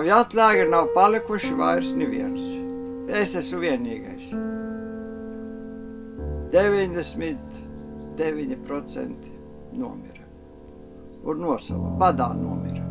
No Jātlēga nav palikuši vairs neviens. Es esmu vienīgais. 99% nomira. Un nosala, badā nomira.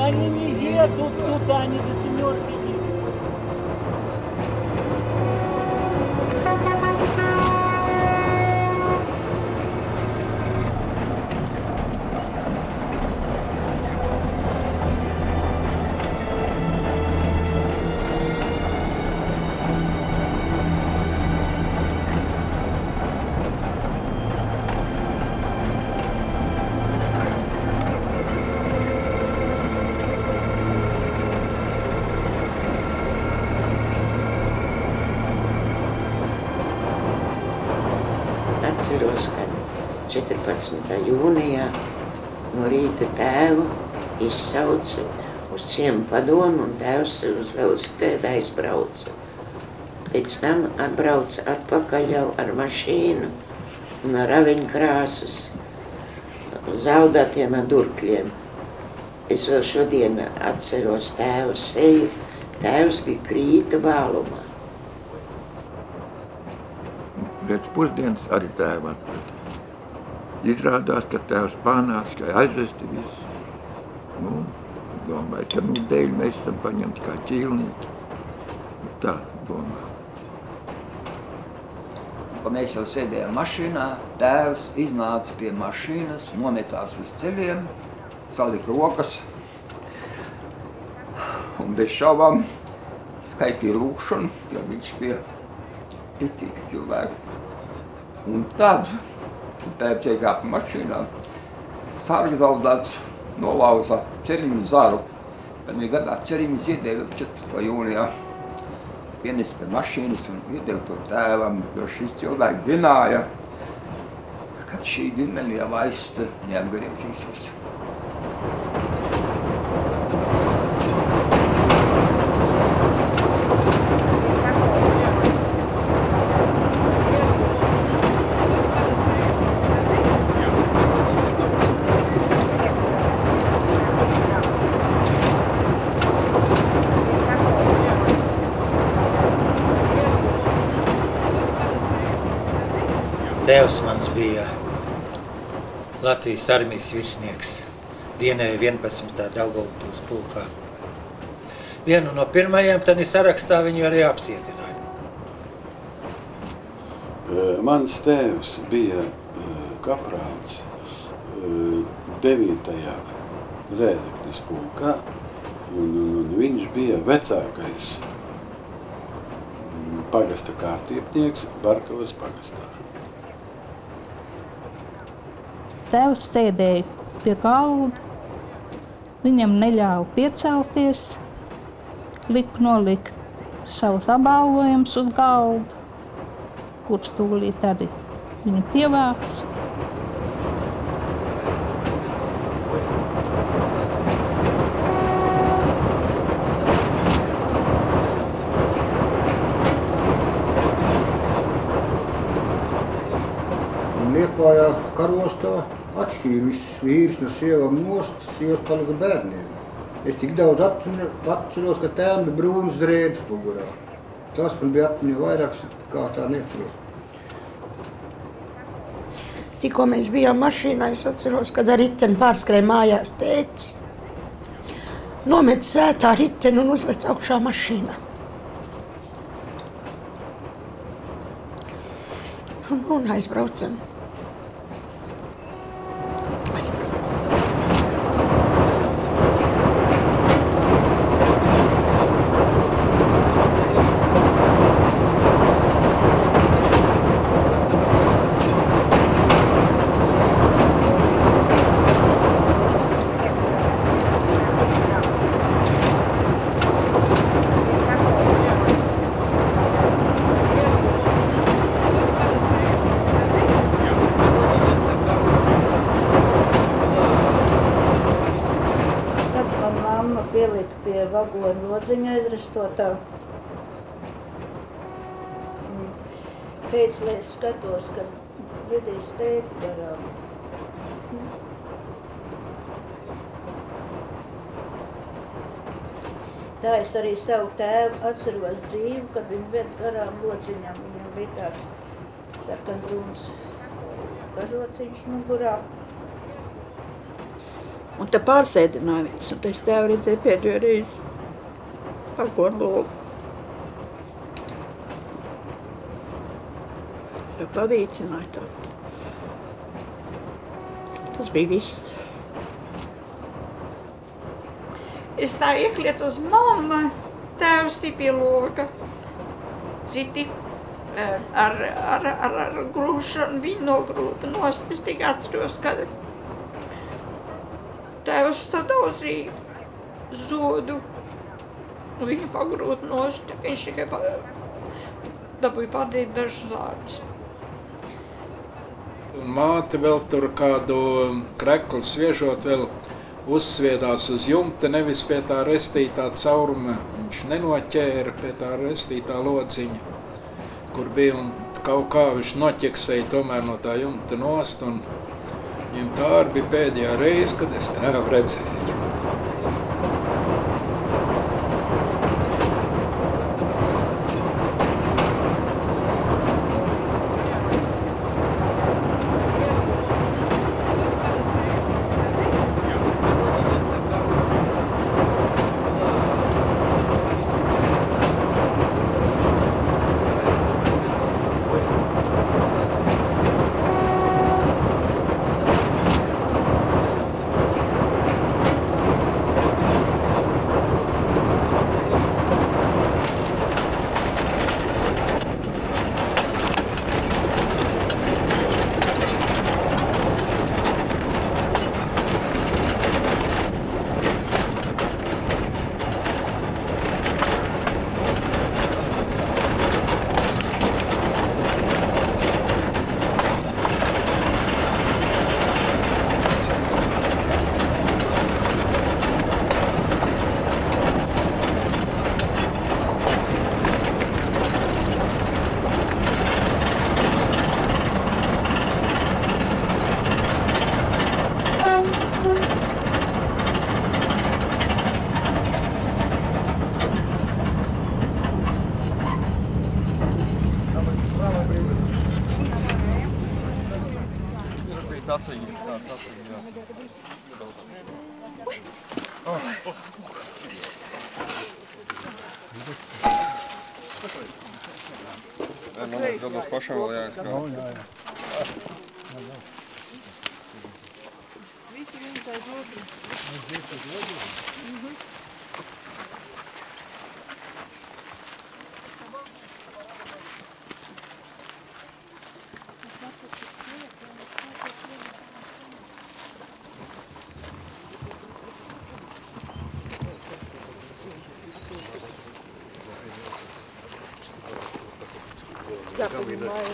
Они не едут туда, они до семерки едут. Atceros, ka 14. jūnijā no rīta tēvu izsauca uz ciemu padomu un tēvs uz velosipēdu aizbrauca. Pēc tam atbrauca atpakaļ jau ar mašīnu un ar aviņkrāsas zaldātiem ar durkļiem. Es vēl šodien atceros tēvu seju. Tēvs bija krīta bālumā. Pēc pusdienas arī tēvu atveda. Izrādās, ka tēvs pānās, ka aizvesti visu. Domāju, ka dēļ mēs esam paņemti kā ķīlnieki. Tā domāju. Mēs jau sēdējām mašīnā, tēvs iznāca pie mašīnas, nometās uz ceļiem, salika rokas un bez šaubām skaitīja lūkšanu, jo viņš bija ticīgs cilvēks. Un tad tēvs iekāpa mašīnā, sargi zaudāts, nolauza ceriņu zaru. Pirmajā gadā ceriņas iedeva 14. jūnijā. Ienes pie mašīnas un iedeva to tēvam, jo šis cilvēks zināja, ka šī ģimene jau aizsta neapgriezīsies. Tēvs mans bija Latvijas armijas virsnieks, dienēja 11. Daugavpils pulkā. Vienu no pirmajiem tani sarakstā viņu arī apcietināja. Mans tēvs bija kaprāls 9. Rēzeknes pulkā, un viņš bija vecākais pagasta kārtībnieks Barkavas pagastā. Tēvs sēdēja pie galda, viņam neļāva piecelties, lika nolikt savus apbalvojumus uz galdu, kurš tūlīt arī viņu pievāc. Liepājā karostā atšķīra viss vīrs no sievām nost, sievas palika bērniem. Es tik daudz atceros, ka tēvam bija brūnas drēbes mugurā. Tas man bija atmiņā vairāks, kā tā neatceros. Tikko mēs bijām mašīnā, es atceros, kad ar riteni pārskrēja mājās tētis. Nomet sētā riteni un uzlec augšā mašīnā. Un aizbraucam. Pielika pie vagonu lodziņa aizrastotā. Teica, lai es skatos, ka vedīs tēti garām. Tā es arī savu tēvu atceros dzīvi, kad viņu ved garām lodziņam. Viņam bija tāds sarkanbrūns kažociņš mugurā. Un te pārsēdināja viņas, un es tēvu redzēju pēdējo reizi vagonu logu. Jo pavīcināja tā. Tas bija viss. Es tā iekļiecu uz mamma, tēvs ir pie loga. Citi ar grūšanu viņi nogrūta nost. Es tikai atceros, kad tēvs sadauzīja zodu, viņu pagrūt nost, viņš tikai dabūja pateikt dažus vārdus. Māte vēl tur kādu kreklu sviežot vēl uzsviedās uz jumta, nevis pie tā restītā cauruma. Viņš nenoķēra pie tā restītā lodziņa, kur bija, un kaut kā viņš noķeksēja tomēr no tā jumta nost, un viņam tā arī bija pēdējā reize, kad es tēvu redzēju. taciņi, jā. Man dodos pašam vēl jāizkrāt.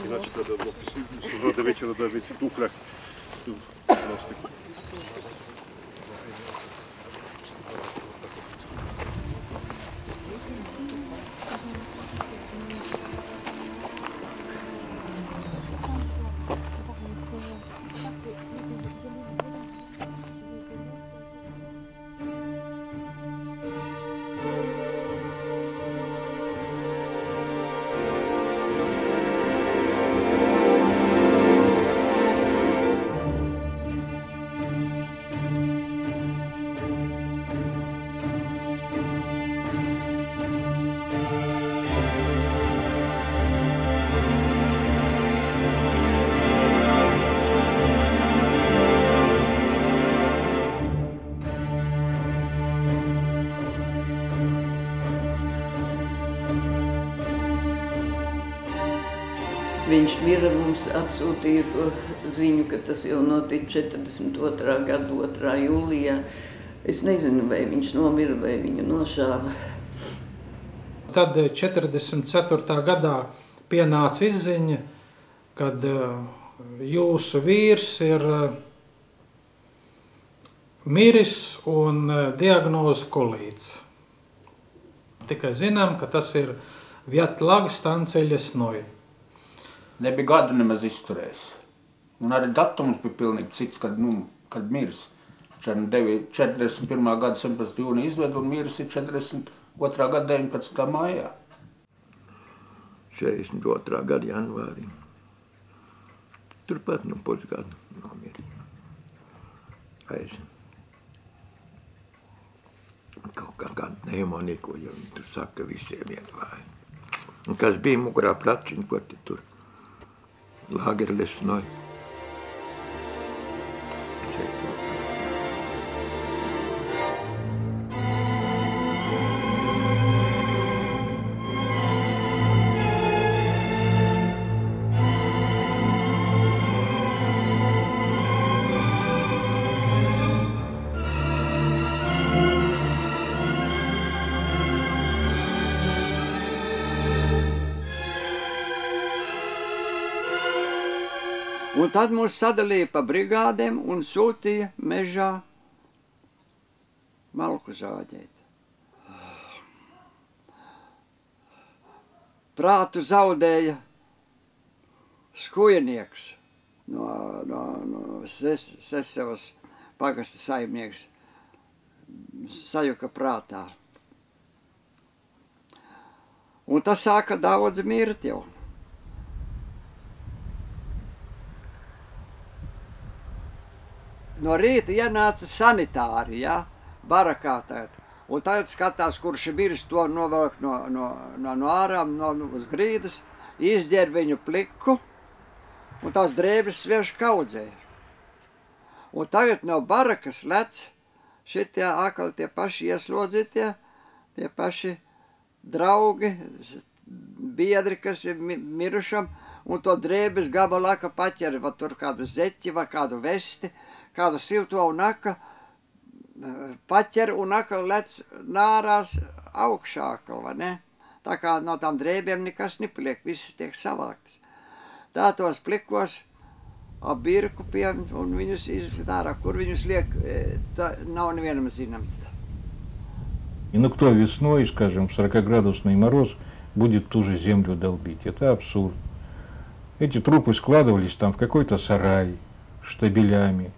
Иначе тогда уже до вечера даже эти туфли пластик. Viņš mira, mums atsūtīja to ziņu, ka tas jau notika 42. gada 2. jūlijā. Es nezinu, vai viņš nomira, vai viņu nošāva. Tad 44. gadā pienāca izziņa, kad jūsu vīrs ir miris un diagnoze kolīts. Tikai zinām, ka tas ir Vietlāga stanceļas noja. Nebija gadu nemaz izturējis. Un arī datums bija pilnīgi cits, kad mirs. 41. gada 17. jūnija izveda un mirs ir 42. gada 19. maijā. 42. gada janvārī. Turpat pusgadu nomira. Aiz. Kaut kā pneimonija, ko jau tur saka, visiem iet vāji. Un kas bija mugurā plačiņ, ko tur Lagerles noj. Un tad mūs sadalīja pa brigādēm un sūtīja mežā malku zāģēt. Prātu zaudēja skujnieks no Sesevas pagasta saimnieks. Sajuka prātā. Un tas sāka daudz mirt jau. No rīta ienāca sanitāri, ja, barakā tagad. Un tagad skatās, kurš ir miris, to novelk no ārām, uz grīdas, izģēr viņu pliku, un tās drēbes sviež kaudzē. Un tagad no barakas lec šitie akali, tie paši ieslodzītie, tie paši draugi, biedri, kas ir mirušam, un to drēbes gabalaka paķer, va tur kādu zeķi, va kādu vesti, kādu silto un naka paķer un naka lec nārās augšākal, vai ne? Tā kā no tām drēbēm nekas nepaliek, visas tiek savāktas. Tā tos plikos ap birku pie un viņus izved ārā, kur viņus liek, tā nav nevienam zināms. Ну кто весной, скажем, 40-градусный мороз будет ту же землю долбить? Это абсурд. Эти трупы складывались там в какой-то сарай штабелями.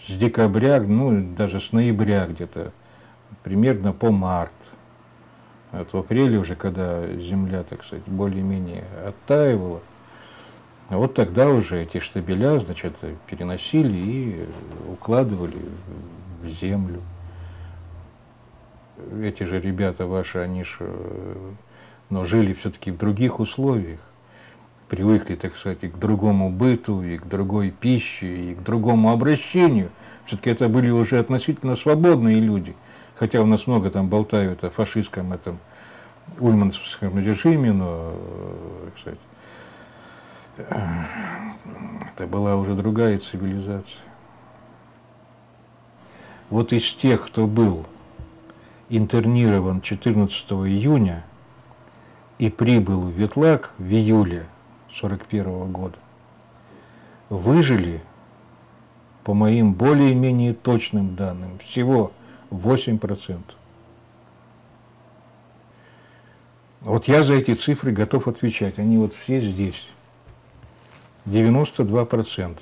С декабря, ну даже с ноября где-то, примерно по март. Вот в апреле уже, когда земля, так сказать, более-менее оттаивала, А вот тогда уже эти штабеля, значит, переносили и укладывали в землю. Эти же ребята ваши, они же, но жили все-таки в других условиях. Привыкли, так сказать, и к другому быту, и к другой пище, и к другому обращению. Все-таки это были уже относительно свободные люди. Хотя у нас много там болтают о фашистском этом ульмановском режиме, но, кстати, это была уже другая цивилизация. Вот из тех, кто был интернирован 14 июня и прибыл в Ветлаг в июле 1941 года, выжили, по моим более-менее точным данным, всего 8%. Вот я за эти цифры готов отвечать, они вот все здесь. 92%.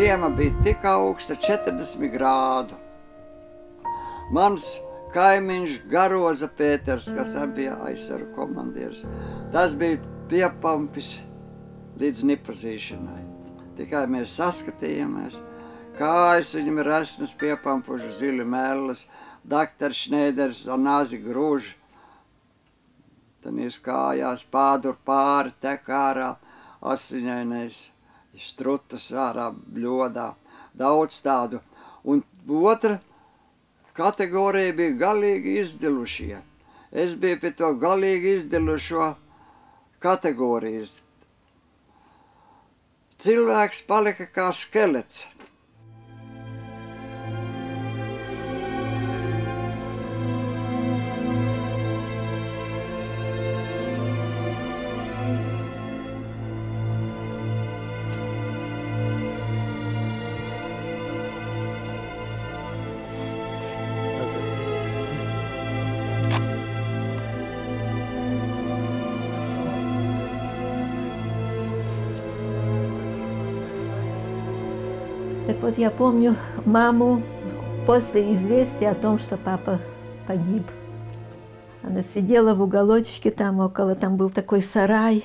Ziema bija tik augsta, 40 grādu. Mans kaimiņš Garoza Pēters, kas bija aizsaru komandieris, tas bija piepampis līdz nepazīšanai. Tikai mēs saskatījāmies, kājas viņam ir resnas piepampuši, zili mēlis, daktars Šneiders ar nāzi grūži. Tanīs kājās pādur pāri, tek ārā, asiņainais. Strutas ārā bļodā, daudz tādu. Un otra kategorija bija galīgi izdilušie. Es biju pie to galīgi izdilušo kategorijas. Cilvēks palika kā skelets. Так вот, я помню маму после известия о том, что папа погиб. Она сидела в уголочке там около, там был такой сарай.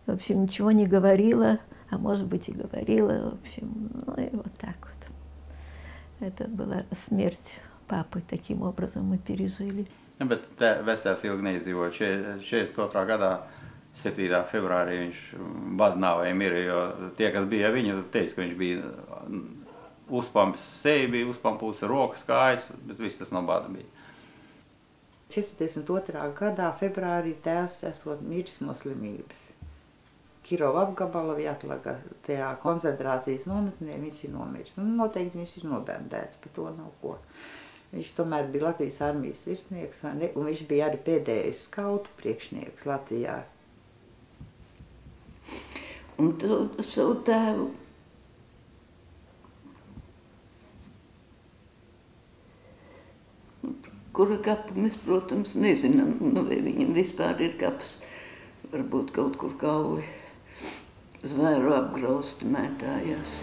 В общем, ничего не говорила, а может быть и говорила. В общем, ну и вот так вот. Это была смерть папы, таким образом мы пережили. Ja, bet Vesters ilgi neizdzīvoja. 42. gadā 7. februārī viņš badnāvēja mira, jo tie, kas bija viņu, teica, ka viņš bija uzpampis seja, bija uzpampusi rokas, kājas, bet viss tas no bada bija. 42. gadā februārī tēvs esot miris no slimības. Kirova apgabala Vietlaga, tajā koncentrācijas nometnē viņš ir nomiris. Nu, noteikti viņš ir nobendēts, par to nav ko. Viņš tomēr bija Latvijas armijas virsnieks, un viņš bija arī pēdējais skautu priekšnieks Latvijā. Un tu savu tēvu kura kapu mēs, protams, nezinām, nu, vai viņam vispār ir kaps, varbūt kaut kur kauli zvēru apgrausti mētājās.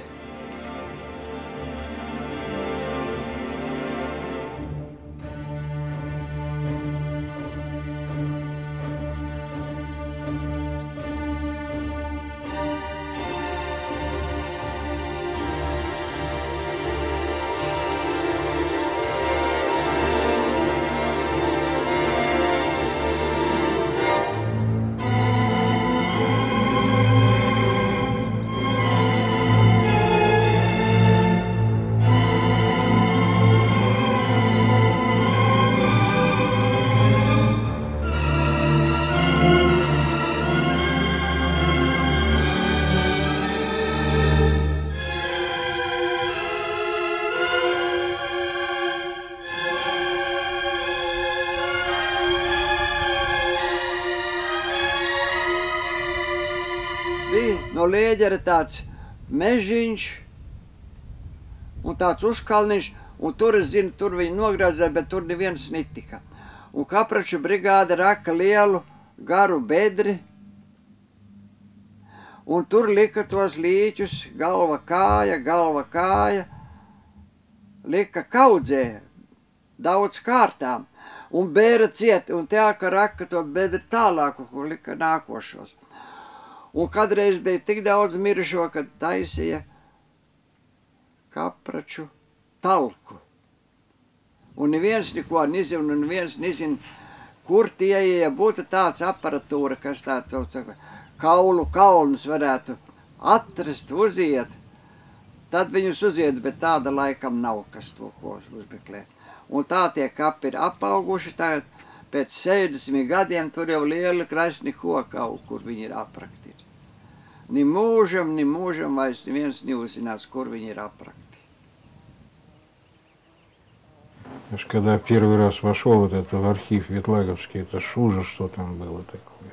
no Lieģera tāds mežiņš un tāds uzkalniņš, un tur, es zinu, tur viņi nogrāzē, bet tur neviens netika. Un Kapraču brigāde raka lielu, garu bedri, un tur lika tos līķus, galva kāja, lika kaudzē, daudz kārtām, un bēra ciet, un tā, ka raka to bedri tālāku, kur lika nākošos. Un kadreiz bija tik daudz mirušo, kad taisīja Kapraču talku. Un neviens neko nezina, un neviens nezina, kur tie, ja būtu tāds aparatūra, kas tā kaulu kalnus varētu atrast, uziet, tad viņus uziet, bet tāda laikam nav, kas to ko uzmeklē. Un tā tie kapi ir apauguši tagad, pēc 60 gadiem tur jau lieli krasni kokau, kur viņi ir aprakti. Ni mūžam vairs neviens neuzinās, kur viņi ir aprakti. Когда первый раз вошел вот это в архив Ветлаговский, это ж ужас, что там было такое.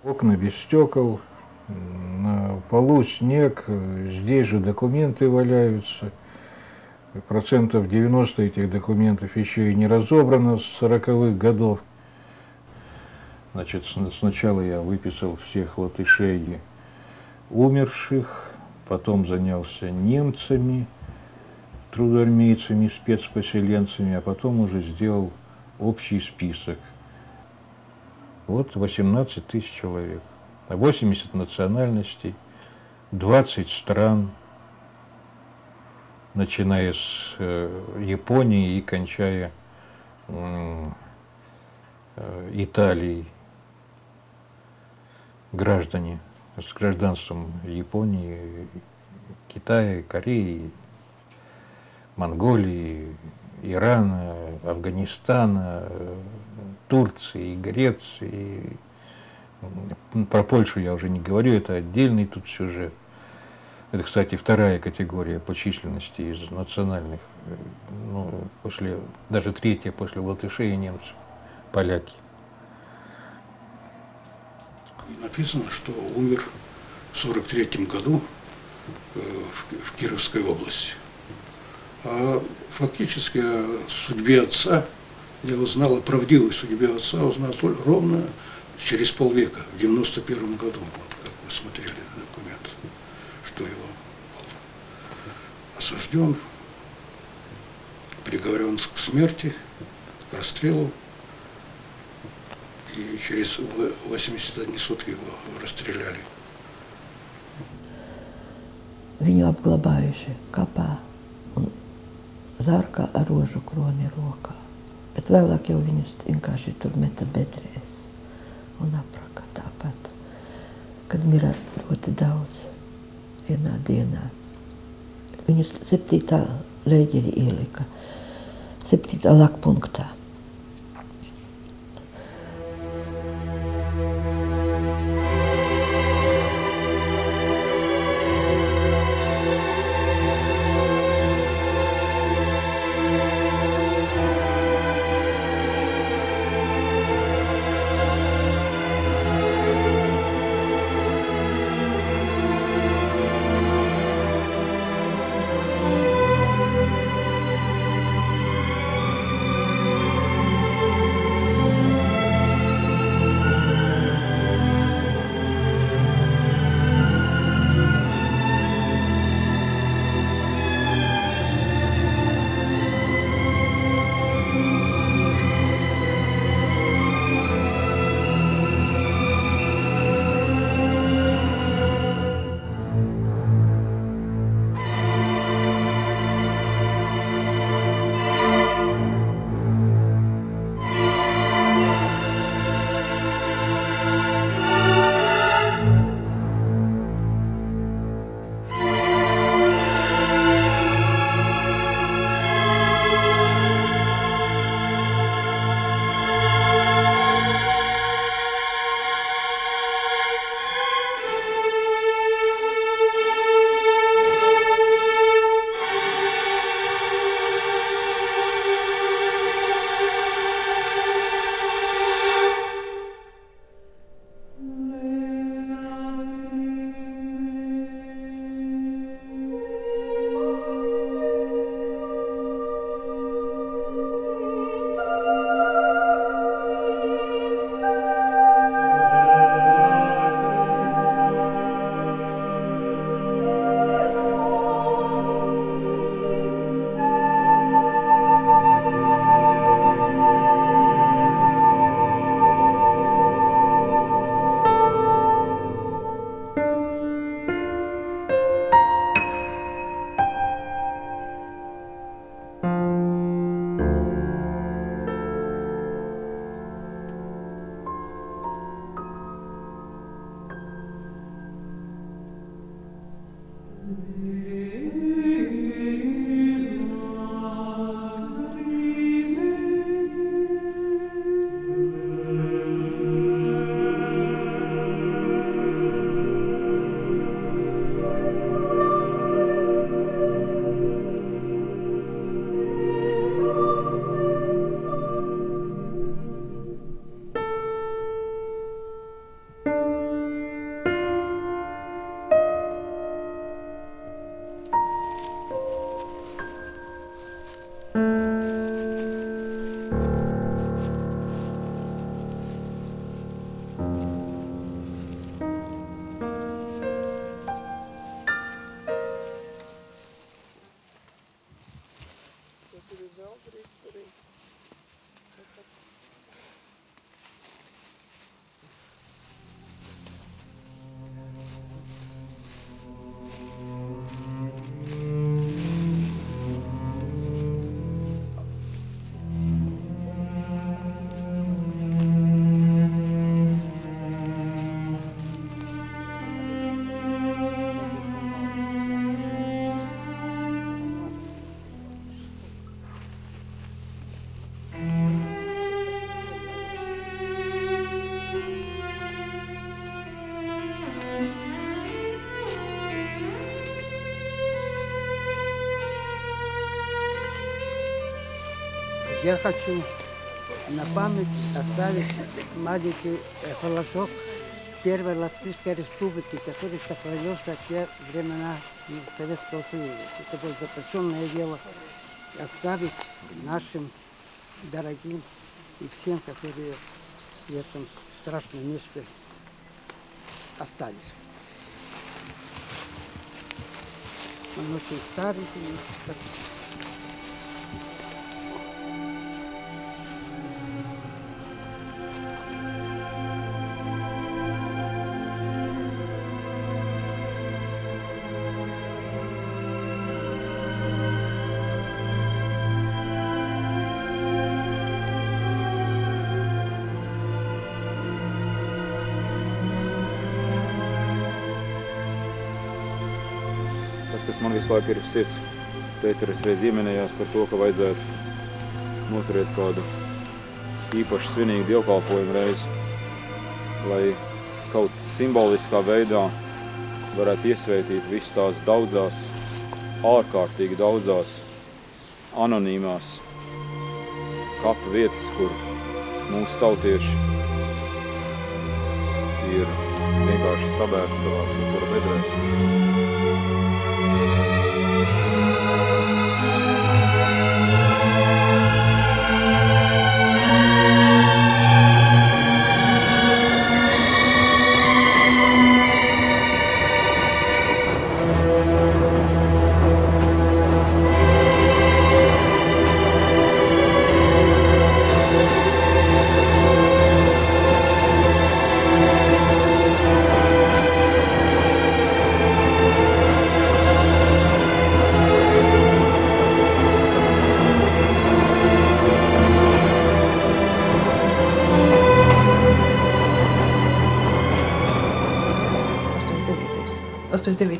Окна без стекол, на полу снег, здесь же документы валяются. 90% этих документов еще и не разобрано с 40-х годов. Значит, сначала я выписал всех латышей умерших, потом занялся немцами, трудоармейцами, спецпоселенцами, а потом уже сделал общий список. Вот 18 тысяч человек, 80 национальностей, 20 стран, начиная с Японии и кончая Италией. Граждане с гражданством Японии, Китая, Кореи, Монголии, Ирана, Афганистана, Турции, Греции. Про Польшу я уже не говорю, это отдельный тут сюжет. Это, кстати, вторая категория по численности из национальных, ну, даже третья после латышей и немцев, поляки. Написано, что умер в 1943 году в Кировской области. А фактически о судьбе отца я узнал, о правдивой судьбе отца узнал ровно через полвека, в 1991 году, вот, как вы смотрели документ, что его был осужден, приговорен к смерти, к расстрелу, и через 81 sutki его расстреляли. Viņu apglabājuši kapā un zārkā ar rožu kroni rokā. Bet vēlāk jau viņus vienkārši tur meta bedrēs un apraka tāpat, kad mira ļoti daudz vienā dienā. Viņus 7. Lēģeri ielika 7. lakpunktā. Я хочу на память оставить маленький флажок Первой Латвийской Республики, который сохранился в те времена Советского Союза. Это было запрещенное дело оставить нашим дорогим и всем, которые в этом страшном месте остались. Он очень старый. Kas man visu laiku ir sirds. Tēteris reiz ieminējās par to, ka vajadzētu noturēt kādu īpaši svinīgu dievkalpojumu reizi, lai kaut simboliskā veidā varētu iesvētīt visas tās daudzās, ārkārtīgi daudzās, anonīmās kapu vietas, kur mūsu tautieši ir vienkārši sabērti savās upura bedrēs.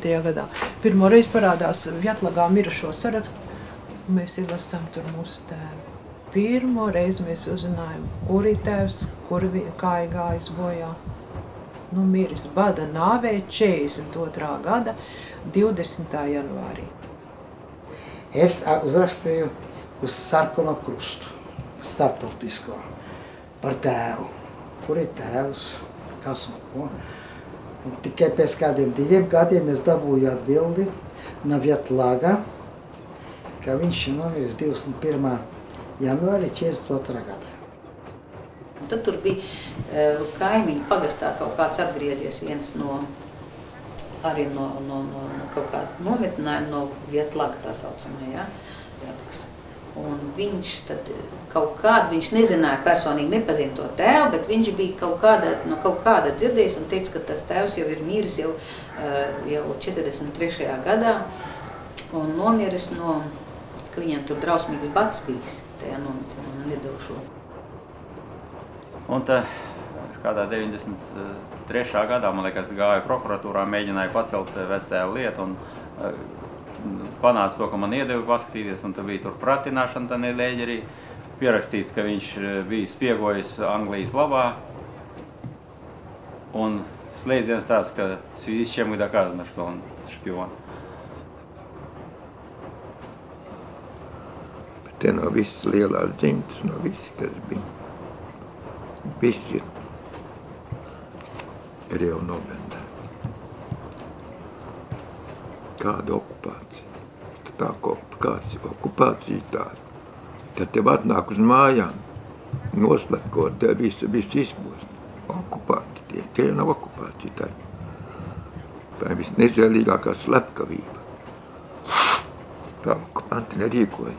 Gadā. Pirmo reizi parādās Vjatlagā mirušo sarakstu, un mēs ielasām tur mūsu tēvu. Pirmo reizi mēs uzzinājām, kur ir tēvs, kā ir gājis bojā. Nu, miris bada nāvē 42. gada 20. janvārī. Es uzrakstīju uz sarkano krustu, starptautisko, par tēvu. Kur ir tēvs, kas un ko. Un tikai pēc kādiem 2 gadiem es dabūju atbildi no Vjatlagā, ka viņš ir nomiris 21. janvārī 42. gadā. Tad tur bija kaimiņu pagastā kaut kāds atgriezies viens no, arī no kaut kāda nometnājuma no Vjatlaga tā saucamā, ja? Un viņš tad viņš nezināja personīgi, nepazina to tēvu, bet viņš bija no kaut kāda dzirdējis un teica, ka tas tēvs jau ir miris jau 43. gadā un nomiris ka viņam tur drausmīgs bats bijis tajā nometnē un nedošo. Un tā kādā 93. gadā, man liekas, gāja prokuratūrā, mēģināja pacelt vecēlu lietu un panāca to, ka man iedeva paskatīties, un tad bija tur pratināšana tā nedēļa arī. Pierakstīts, ka viņš bija spiegojis Anglijas labā, un slēdziens tāds, ka связи с чем и доказано, что он špion. Bet te no visas lielās dzimtas, no visi, kas bija. Visi ir jau nobendēti. Kāda okupācija? Tā okupācija tāda. Tad tev atnāk uz mājām, noslēkot, tev visu izbost. Okupācija, tie nav okupācija. Tā ir visnežēlīgākā slepkavība. Tā okupanti nerīkoja.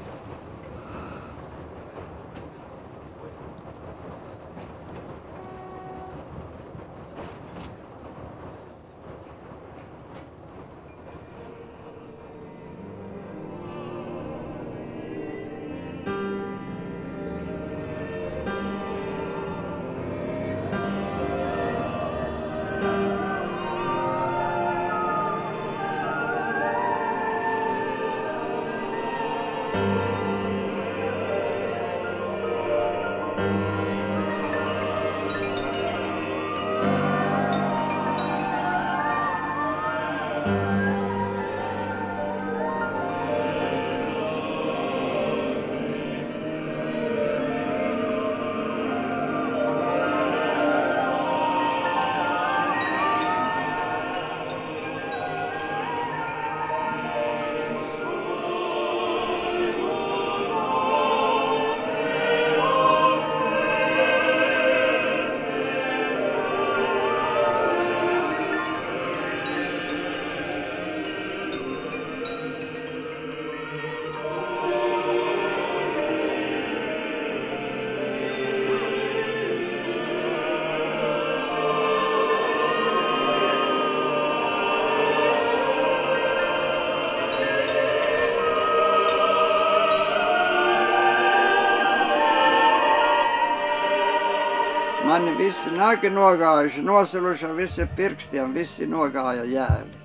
Thank you. Mani visi nagi nogājuši, nosaluši ar visiem pirkstiem, visi nogāja jēli.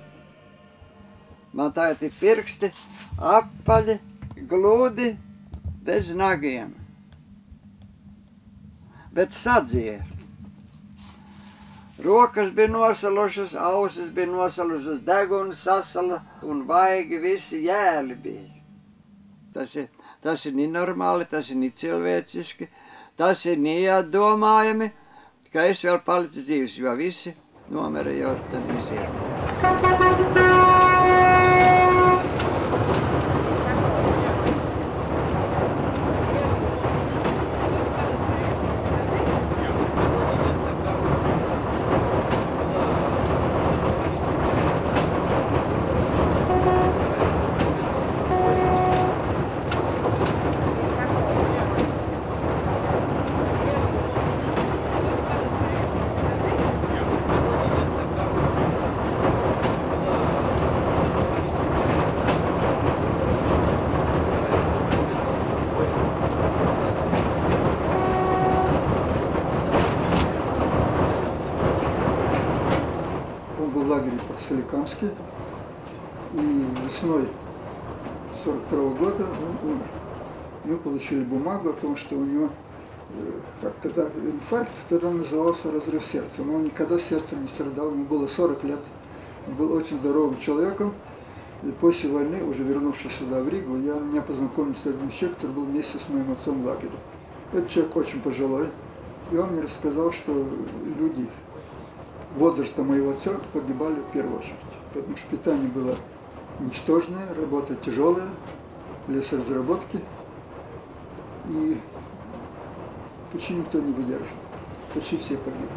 Man tagad ir pirksti apaļi, gludi, bez nagiem. Bet sadzier. Rokas bija nosalušas, ausis bija nosalušas, deguns sasala un vaigi visi jēli bija. Tas ir nenormāli, tas ir necilvēciski, tas ir neiedomājami, ka es vēl palicu dzīves, jo visi nomira jau tad visiem. Соликамске, и весной 1942 года он умер. Мы получили бумагу о том, что у него тогда инфаркт, тогда назывался разрыв сердца, но он никогда сердцем не страдал, ему было 40 лет, он был очень здоровым человеком, и после войны, уже вернувшись сюда в Ригу, меня познакомил с одним человеком, который был вместе с моим отцом в лагере. Этот человек очень пожилой, и он мне рассказал, что люди возраста моего отца погибали в первую очередь, потому что питание было ничтожное, работа тяжелая, лесоразработки, и почти никто не выдержал, почти все погибли.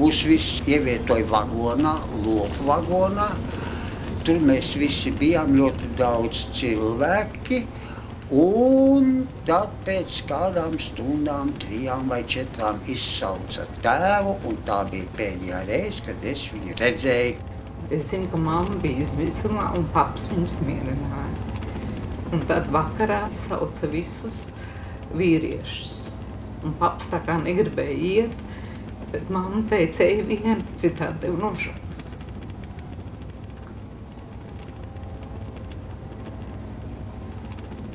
Mūs viss ievietoja vagonā, lopu vagonā. Tur mēs visi bijām ļoti daudz cilvēki. Un tad pēc kādām stundām, 3 vai 4, izsauca tēvu, un tā bija pēdējā reize, kad es viņu redzēju. Es zinu, ka mamma bija izmislā un paps viņus mierināja. Un tad vakarā sauca visus vīriešus. Un paps tā kā negribēja iet, bet mamma teica, ej vien, citādi tev nošauks.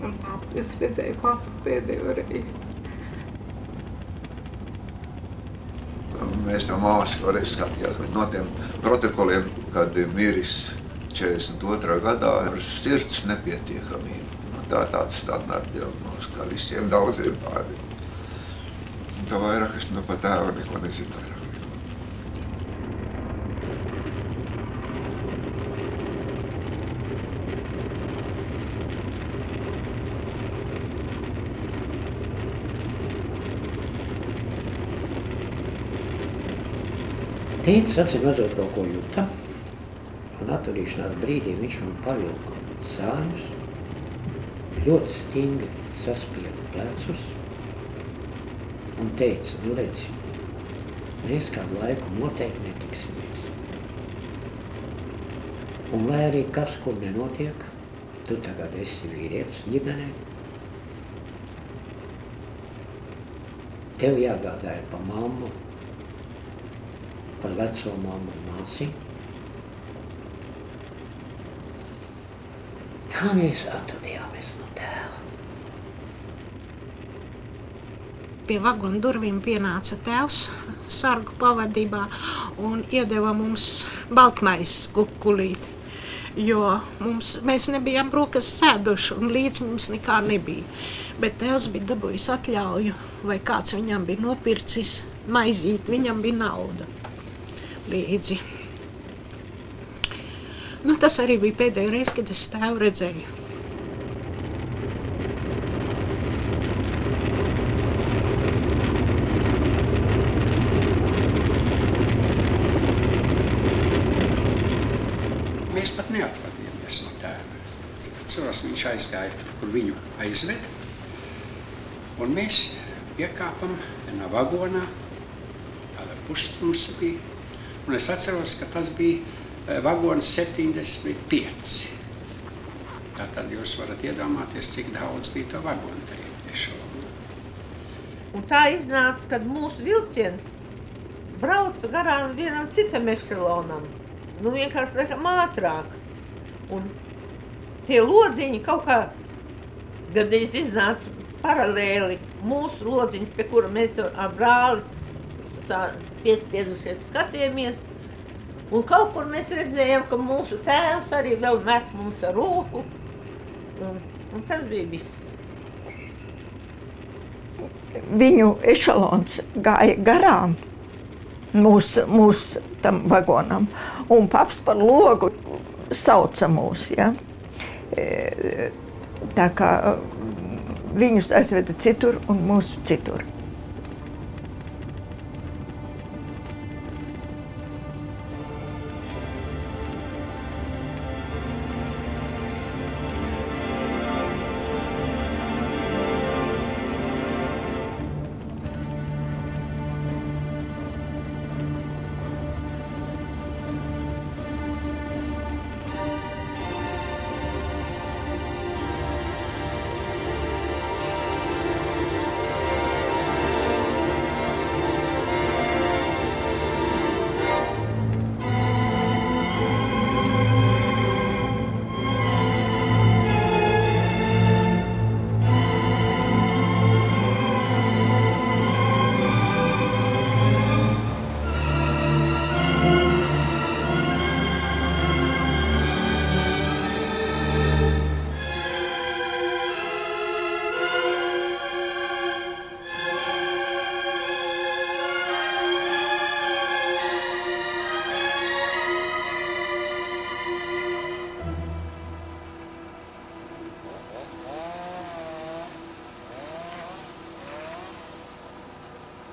Un tā es redzēju papu pēdējo reizi. Mēs jau māsas toreiz skatījās, bet no tiem protokoliem, kad miris 42. gadā ar sirds nepietiekamību. Tā tāds standarta diagnoze, kā visiem daudziem tādiem. Tā vairāk es no pat tēva neko nezinu vairāk. Tētis atsimazot kaut ko jūta, un atturīšanās brīdī viņš man pavilka sāņus, ļoti stingri saspieda plecus un teica, nu redzi, mēs kādu laiku noteikti netiksimies. Un lai arī kas, kur nenotiek, tu tagad esi vīrietis ģimenē, tev jāgādā ir pa mammu, par veco mammu un māsi. Tā mēs atvadījāmies no tēva. pie vagona durvīm pienāca tēvs sargu pavadībā un iedeva mums baltmaizes kukulīti, jo mēs nebijām brokastis sēduši un līdz mums nekā nebija. Bet tēvs bija dabūjis atļauju, vai kāds viņam bija nopircis maizīt, viņam bija nauda līdzi. Nu, tas arī bija pēdējo reizi, kad es tēvu redzēju. Mēs pat neatvadījāmies no tēva. Atceros, viņš aizgāja tur, kur viņu aizved. Un mēs iekāpam vienā vagonā, tāda pusstundas bija. Un es atceros, ka tas bija vagons 75. Tātad jūs varat iedomāties, cik daudz bija to vagonu tajā ešalonā. Un tā iznāca, kad mūsu vilciens brauca garām vienam citam ešalonam. Nu, vienkārši liekam ātrāk. Un tie lodziņi kaut kā gadījis iznāca paralēli mūsu lodziņš, pie kura mēs ar brāli tā piespiedušies skatījāmies. Un kaut kur mēs redzējām, ka mūsu tēvs arī vēl met mums ar roku. Un tas bija viss. Viņu ešalons gāja garām mūsu tam vagonam. Un paps par logu sauca mūs, ja. Tā kā viņus aizveda citur un mūsu citur.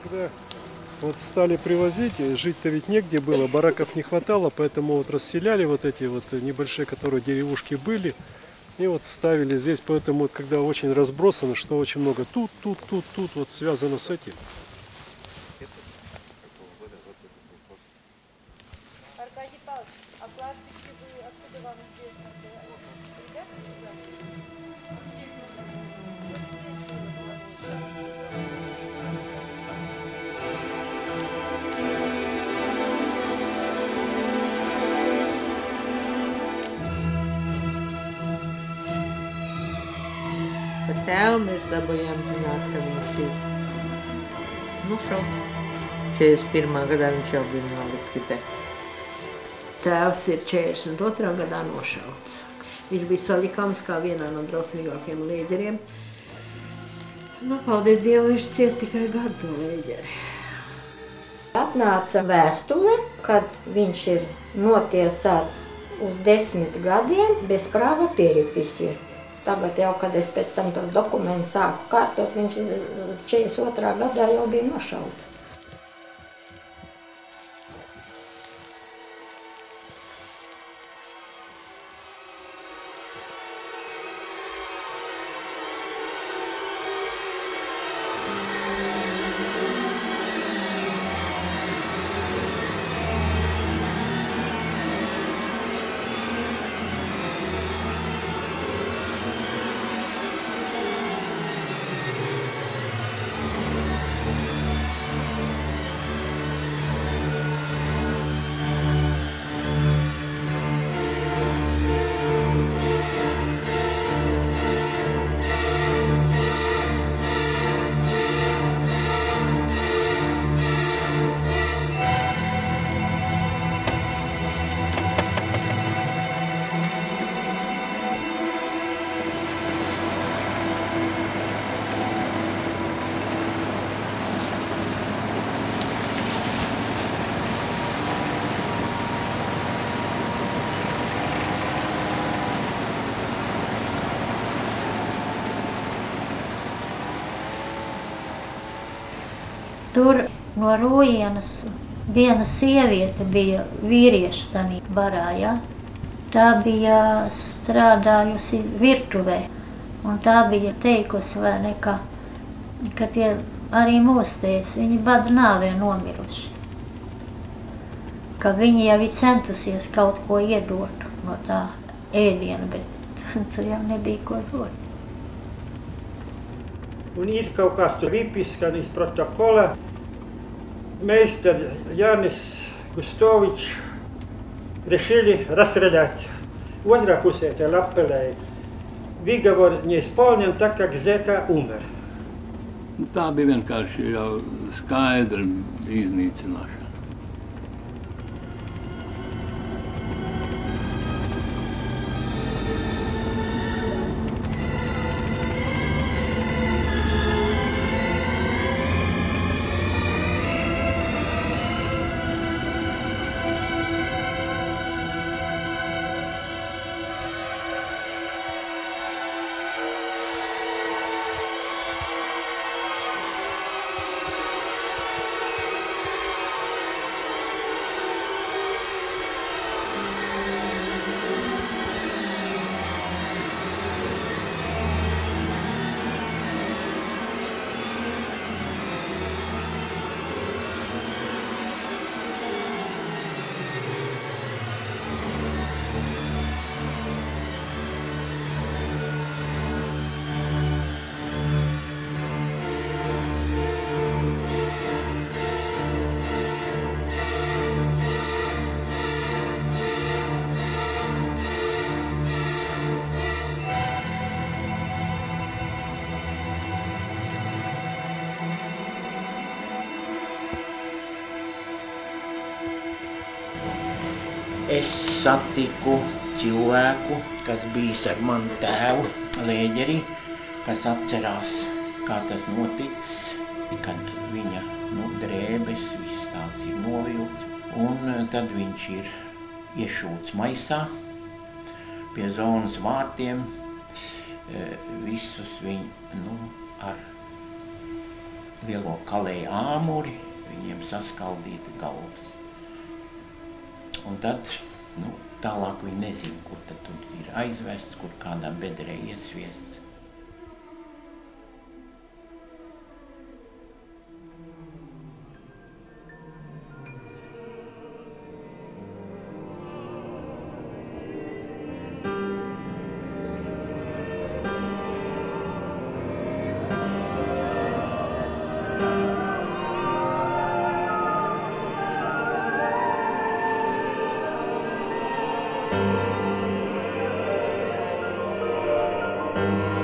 Когда вот стали привозить, жить-то ведь негде было, бараков не хватало, поэтому вот расселяли вот эти вот небольшие, которые деревушки были, и вот ставили здесь, поэтому вот, когда очень разбросано, что очень много тут, вот связано с этим. Par tēvu mēs dabūjām zināt, ka viņš ir nošauts. 41. gadā viņš jau bija nolikvidē. Tēvs ir 42. gadā nošauts. Viņš bija salikams kā vienā no drausmīgākiem līderiem. Nu, paldies Dievam, viņš ciet tikai gadu to līderi. Atnāca vēstule, kad viņš ir notiesāts uz 10 gadiem bez prava переписи. Tagad jau, kad es pēc tam tos dokumentus sāku kārtot, viņš 42. gadā jau bija nošauts. Tur no Rojienas viena sieviete bija vīrieša tanī barā, ja? Tā bija strādājusi virtuvē, un tā bija teikusi, vai ne, ka tie arī mūstēs, viņi bada nāvē nomiruši. Ka viņi jau ir centusies kaut ko iedot no tā ēdiena, bet tur jau nebija ko dot. Un ir kaut kāds tur vipiskanīs protokola. Мейстер Янис Густович решили расстрелять. Otrā pusē te lapelēja. Vigovor не исполнен, так как Zeka умер. Tā bija vienkārši jau skaidra iznīcināšana. Es satiku cilvēku, kas bijis ar manu tēvu Lēģeri, kas atcerās, kā tas noticis, kad viņa drēbes, viss tās ir novilts. Un tad viņš ir iešūts maisā pie zonas vārtiem. Visus viņu ar lielo kalēju āmuri, viņiem saskaldīta galvas. Un tad, tālāk viņi nezina, kur tad tur ir aizvests, kur kādā bedrē iesviests. Thank you.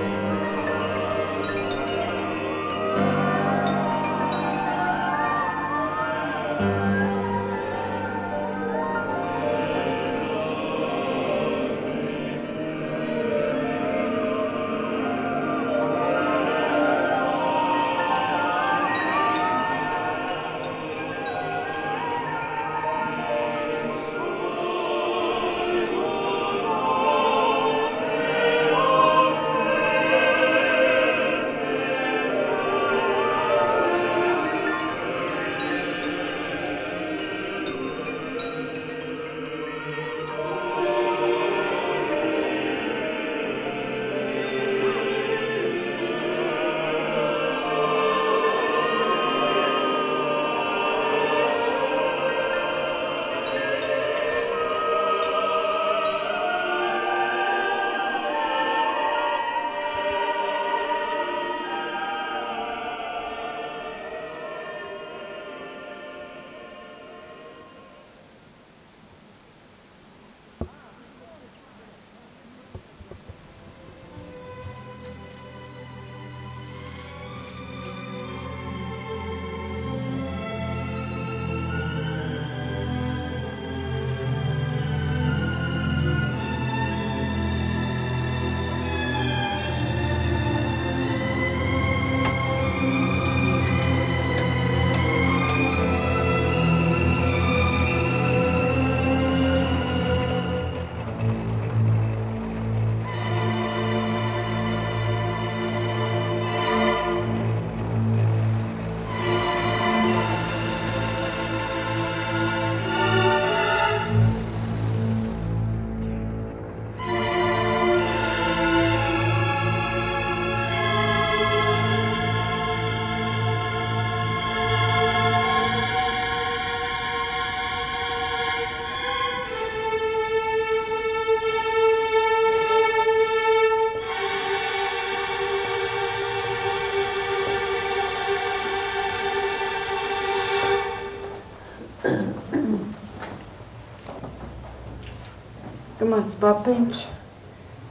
ka mans papiņš,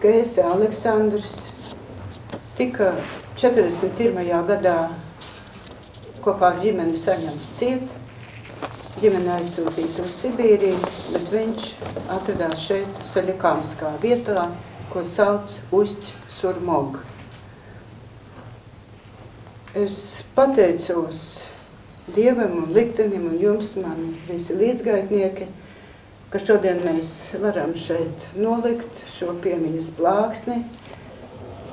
Kēse Aleksandrs, tika 41. gadā kopā ar ģimeni saņemts ciet. Ģimene aizsūtīta uz Sibīriju, bet viņš atradās šeit Saļakāmskā vietā, ko sauc Ušķ-Surmog. Es pateicos Dievam un liktenim un jums, mani visi līdzgaitnieki, ka šodien mēs varam šeit nolikt šo piemiņas plāksni,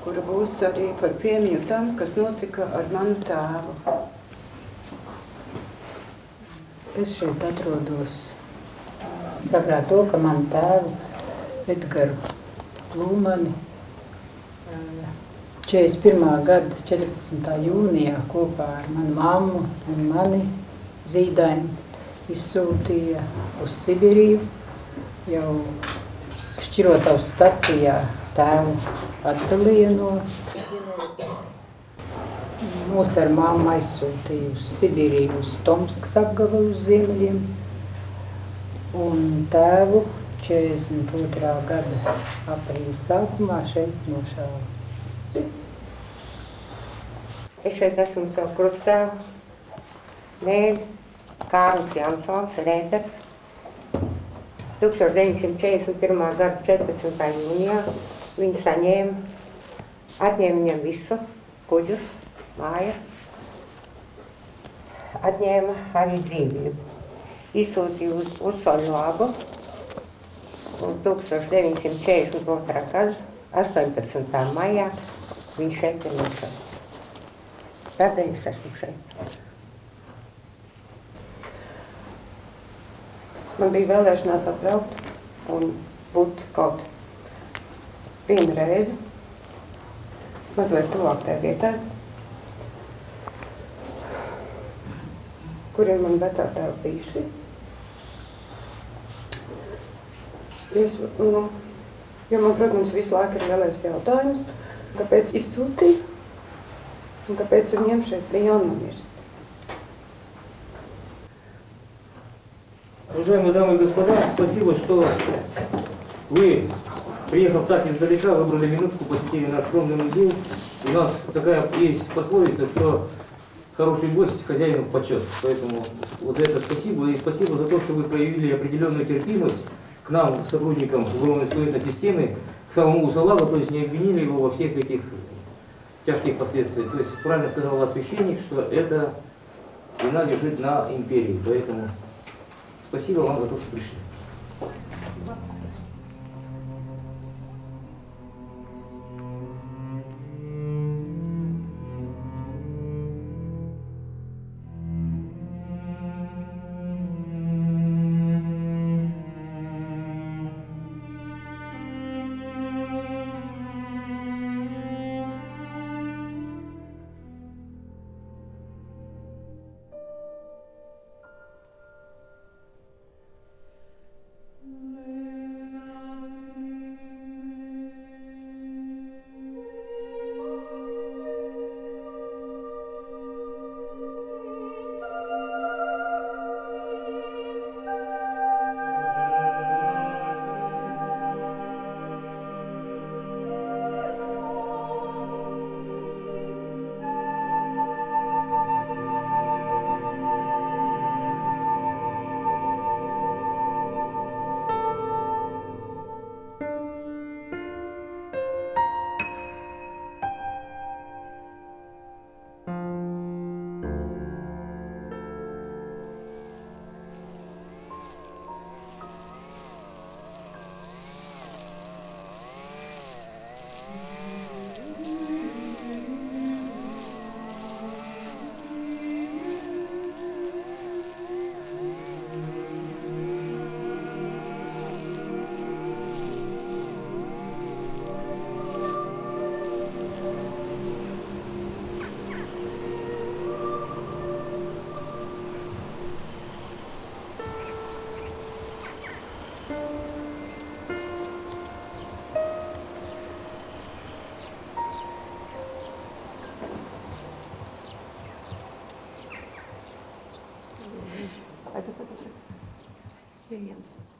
kura būs arī par piemiņu tam, kas notika ar manu tēvu. Es šeit atrodos sakrā to, ka manu tēvu Edgaru Plūmani 41. gada 14. jūnijā kopā ar manu mammu un mani Zīdaini izsūtīja uz Sibiriju, jau Šķirotavas stacijā tēvu atdalīja no mūs ar mammu aizsūtīja uz Sibiriju, uz Tomskas apgabalu uz ziemeļiem, un tēvu 42. gada aprīļa sākumā šeit nošāva. Es šeit esmu savu krustāvu, dēļ Kārlis Jansons, Rēders. 1941. gada 14. jūnijā viņi atņēma viņam visu, kuģus, mājas, atņēma arī dzīvību. Izsūtīja uz Usoļu, un 1942. gada 18. maijā viņš šeit ir nošauts. Tādēļ es esmu šeit. Man bija vēlēšanās atbraukt un būt kaut vienu reizi, mazliet tuvāk tajā vietā, kur ir mani vecā tēva bijuši. Jo man, protams, visu laiku ir lielais jautājums, kāpēc izsūtīja un kāpēc viņiem šeit bija jānomirst. Уважаемые дамы и господа, спасибо, что вы, приехав так издалека, выбрали минутку, посетили наш скромный музей. У нас такая есть пословица, что хороший гость хозяину в почет. Поэтому за это спасибо. И спасибо за то, что вы проявили определенную терпимость к нам, сотрудникам уголовно-исполнительной системы, к самому Усалагу, то есть не обвинили его во всех этих тяжких последствиях. То есть правильно сказал у вас священник, что эта вина лежит на империи. Поэтому спасибо вам за то, что пришли.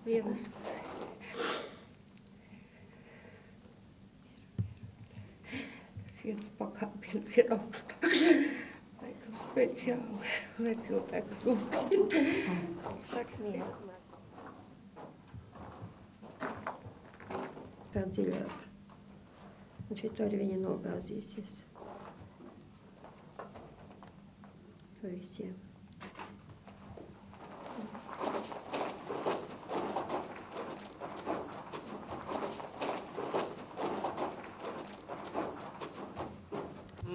Vienas. viens ir augsta. Laikam speciāli, lai cilvēks lūk. Taksnīgi. Tā dziļāk. Un šeit arī viņa nogāzīsies. Pa visiem.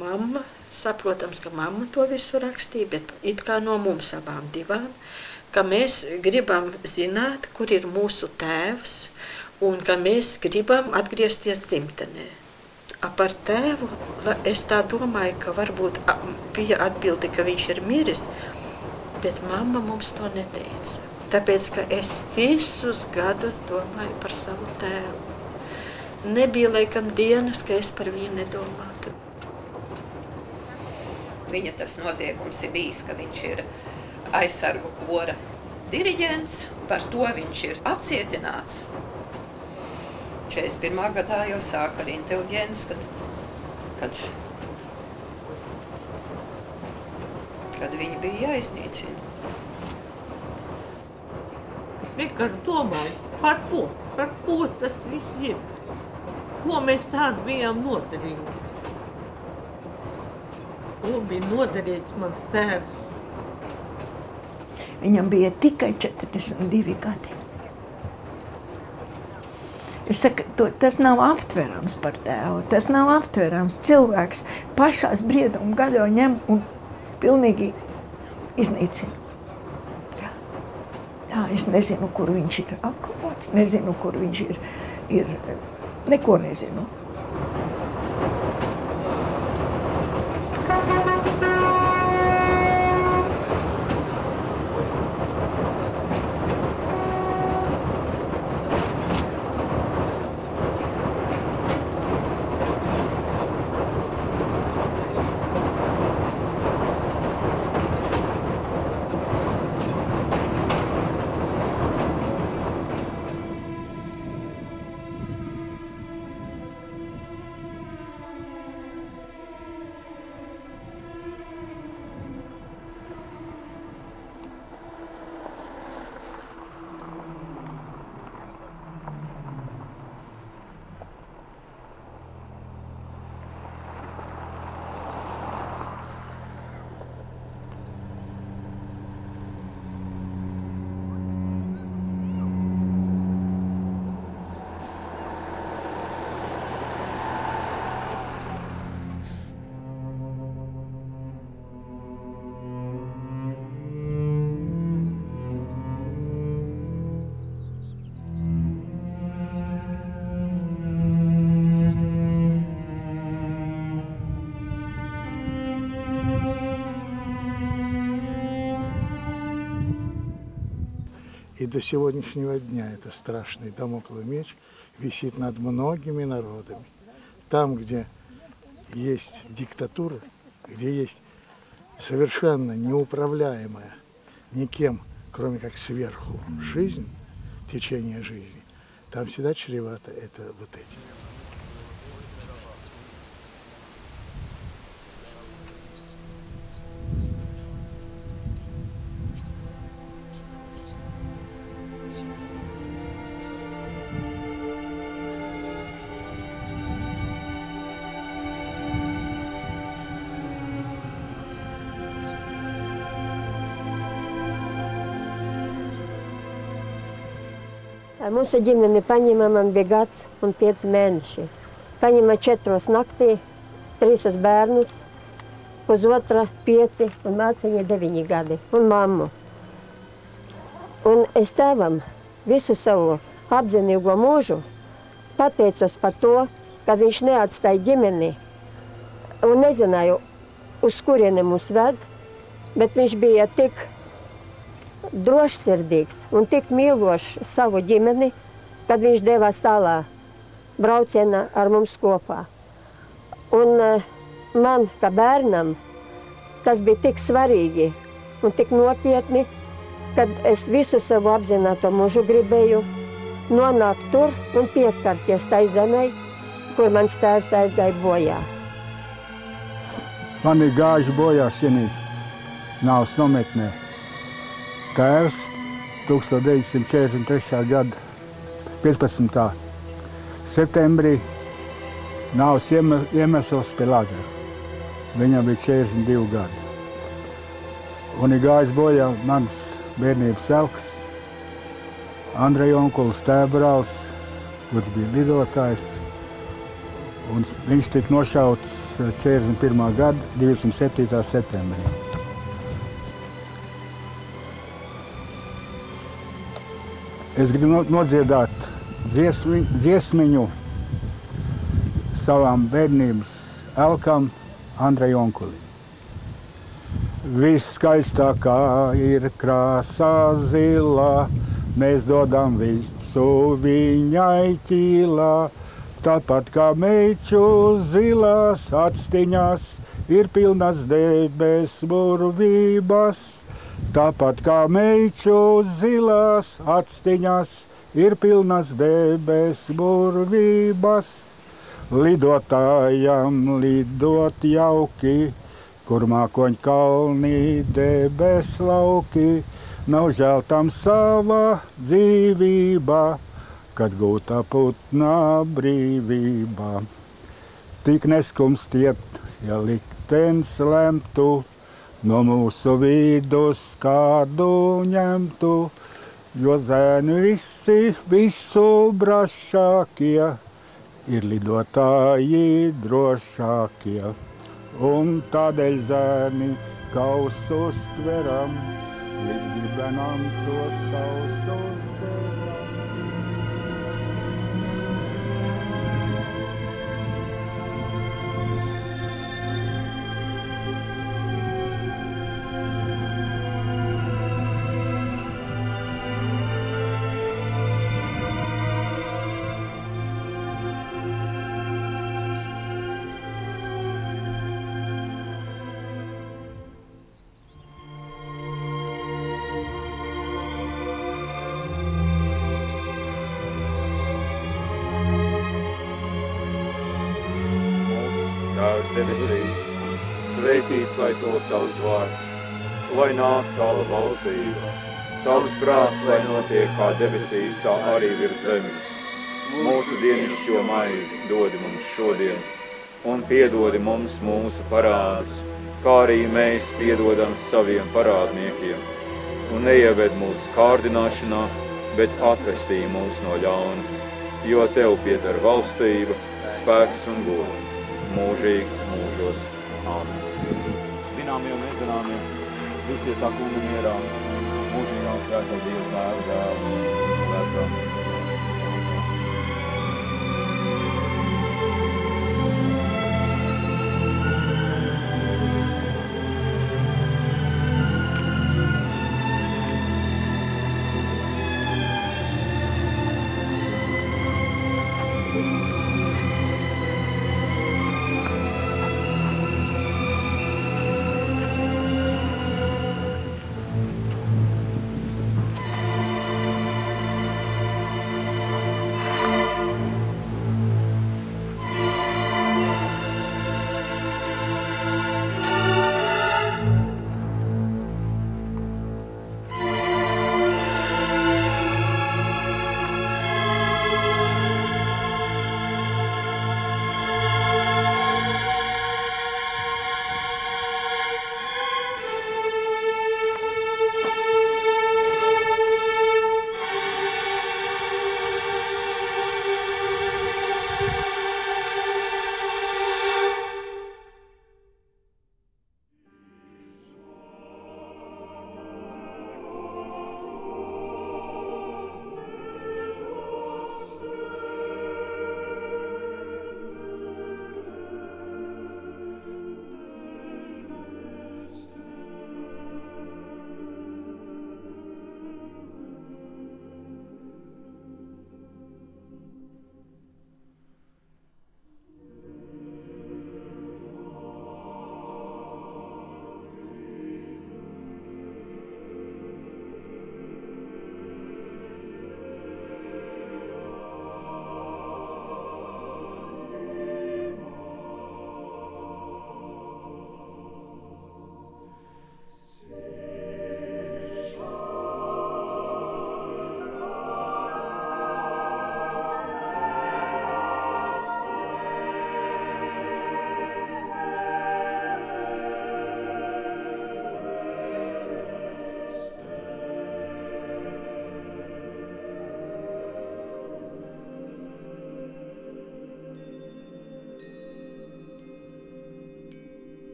Mamma, saprotams, ka mamma to visu rakstīja, bet it kā no mums abām divām, ka mēs gribam zināt, kur ir mūsu tēvs, un ka mēs gribam atgriezties dzimtenē. Par tēvu es tā domāju, ka varbūt bija atbildi, ka viņš ir miris, bet mamma mums to neteica. Tāpēc, ka es visus gadus domāju par savu tēvu. Nebija laikam dienas, ka es par viņu nedomātu. Viņa tas noziegums ir bijis, ka viņš ir aizsargu kora diriģents, par to viņš ir apcietināts. 41. gadā jau sāka ar inteliģents, kad viņi bija jāiznīcina. Es vienkārši domāju, par ko tas viss ir, ko mēs tādu bijām nodarījuši. Ko bija nodarījis mans tēvs? Viņam bija tikai 42 gadi. Es saku, tas nav aptverams par tēvu, tas nav aptverams. Cilvēks pašās brieduma gadā ņem un pilnīgi iznīcina. Jā, es nezinu, kur viņš ir apklāts, nezinu, kur viņš ir neko nezinu. И до сегодняшнего дня это страшный дамоклов меч висит над многими народами. Там, где есть диктатура, где есть совершенно неуправляемая никем, кроме как сверху, жизнь, течение жизни, там всегда чревато это вот этим. Mūsu ģimeni paņēma, man bija gads un 5 mēneši. Paņēma 4 naktī, 3 bērnus, pusotra 5 un māsiņa 9 gadi un mammu. Un es tēvam visu savu apzinīgo mūžu pateicos par to, ka viņš neatstāja ģimeni un nezināju, uz kurieni mūs ved, bet viņš bija tik drošsirdīgs un tik mīlošs savu ģimeni, kad viņš devās tālā braucienā ar mums kopā. Un man, kā bērnam, tas bija tik svarīgi un tik nopietni, kad es visu savu apzināto mūžu gribēju nonākt tur un pieskarties tai zemei, kur mans tēvs aizgāja bojā. Man ir gājuši bojā šienī nāves nometnē tēvs 1943. gada 15. septembrī nāves iemesls pie lagera. Viņam bija 42 gadi. Un ir gājis bojā mans bērnības elks, Andreja onkulis tēvbrālis, kurš bija lidotājs. Un viņš tika nošauts 41. gada 27. septembrī. Es gribu nodziedāt dziesmiņu savām bērnības elkam Andreja onkulim. Viskaistākā ir krāsā zilā, mēs dodam visu viņai ķīlā. Tāpat kā meiču zilās atstiņās ir pilnas debes burvības. Tāpat kā meiču zilās atstiņās ir pilnas debes burvības. Lidotājam lidot jauki, kur mākoņkalnī debes lauki. Nav žēl tam sava dzīvība, kad gūta putnā brīvībā. Tik neskumstiet, ja liktenis lemtu, no mūsu vidus kādu ņemtu, jo zēni visi visu brašākie ir lidotāji drošākie. Un tādēļ zēni kausus tveram, līdz gribenam to sausus dzeram. Tēvs debesīs, svētīts lai top tavs vārds, lai nāk tava valstība. Tavs prāts, lai notiek kā debesīs, tā arī virs zemes. Mūsu dienascho maizi dod mums šodien, un piedodi mums mūsu parādus, kā arī mēs piedodam saviem parādniekiem. Un neieved mūsu kārdināšanā, bet atvestī mūs no ļauna, jo tev pieder valstība, spēks un gods. Mūžīgi mūžos. Āmen. Zināmie un nezināmie, visi tā kunga mierā, mūžīgā svētā Dieva Tēva dēla, svētā